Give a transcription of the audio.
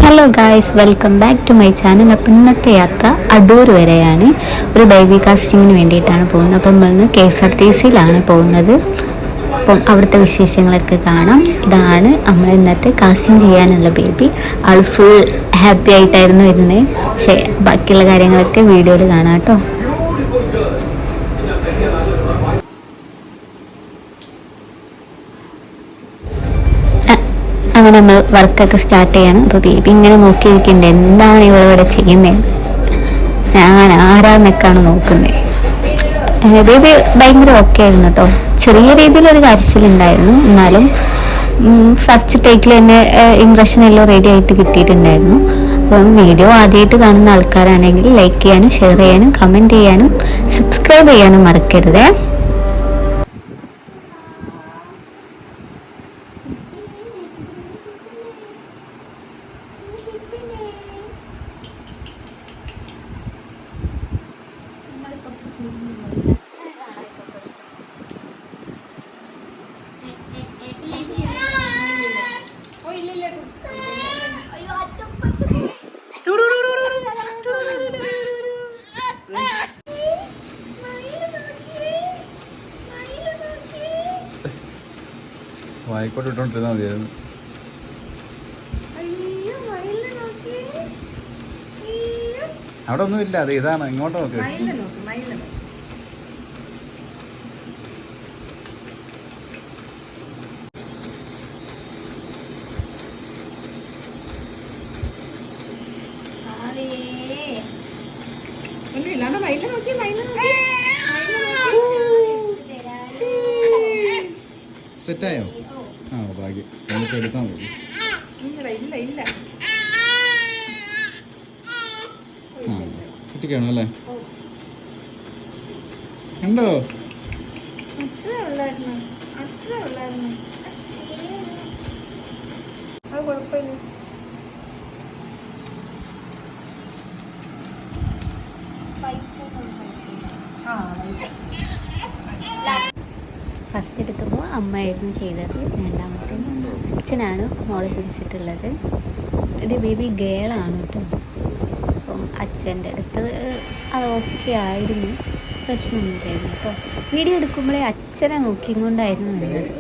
Hello guys, welcome back to my channel. അപ്പം ഇന്നത്തെ യാത്ര അടൂർ വരെയാണ്. ഒരു ബേബി കാസ്റ്റിങ്ങിന് വേണ്ടിയിട്ടാണ് പോകുന്നത്. അപ്പം നമ്മളിന്ന് KSRTCയിലാണ് പോകുന്നത്. അപ്പം അവിടുത്തെ വിശേഷങ്ങളൊക്കെ കാണാം. ഇതാണ് നമ്മൾ ഇന്നത്തെ കാസ്റ്റിംഗ് ചെയ്യാനുള്ള ബേബി. ആൾ ഫുൾ ഹാപ്പി ആയിട്ടായിരുന്നു ഇരുന്നത്. പക്ഷേ ബാക്കിയുള്ള കാര്യങ്ങളൊക്കെ വീഡിയോയിൽ കാണാം കേട്ടോ. അങ്ങനെ നമ്മൾ വർക്കൊക്കെ സ്റ്റാർട്ട് ചെയ്യണം. അപ്പോൾ ബേബി ഇങ്ങനെ നോക്കിയിരിക്കുന്നുണ്ട്, എന്താണ് ഇവിടെ ചെയ്യുന്നത്, ഞാൻ ആരാന്നൊക്കെയാണ് നോക്കുന്നത്. ബേബി ഭയങ്കര ഓക്കെ ആയിരുന്നു കേട്ടോ. ചെറിയ രീതിയിലൊരു കരച്ചിലുണ്ടായിരുന്നു, എന്നാലും ഫസ്റ്റ് ടേക്കിൽ തന്നെ ഇംപ്രഷൻ എല്ലാം റെഡി ആയിട്ട് കിട്ടിയിട്ടുണ്ടായിരുന്നു. അപ്പം വീഡിയോ ആദ്യമായിട്ട് കാണുന്ന ആൾക്കാരാണെങ്കിൽ ലൈക്ക് ചെയ്യാനും ഷെയർ ചെയ്യാനും കമൻറ്റ് ചെയ്യാനും സബ്സ്ക്രൈബ് ചെയ്യാനും മറക്കരുതേ. വായിക്കോട്ട് ഇട്ടോണ്ടിരുന്നാൽ മതിയായിരുന്നു. അവിടെ ഒന്നുമില്ല, അത് ഇതാണ്. ഇങ്ങോട്ട് നോക്ക്. സെറ്റായോ? ആ ഭാഗ്യം, നമുക്ക് എടുക്കാൻ മതി. ആ കുട്ടിക്കാണോ അല്ലേ? ഉണ്ടോ? ഫസ്റ്റ് എടുക്കുമ്പോൾ അമ്മയായിരുന്നു ചെയ്തത്, രണ്ടാമത്തെ അച്ഛനാണ് മോളെ പിടിച്ചിട്ടുള്ളത്. ഇത് ബേബി ഗേളാണ് കേട്ടോ. അപ്പം അച്ഛൻ്റെ അടുത്ത് അത് ഓക്കെ ആയിരുന്നു, പ്രശ്നമൊന്നുമില്ലായിരുന്നു കേട്ടോ. വീഡിയോ എടുക്കുമ്പോഴേ അച്ഛനെ നോക്കിക്കൊണ്ടായിരുന്നു നിന്നത്.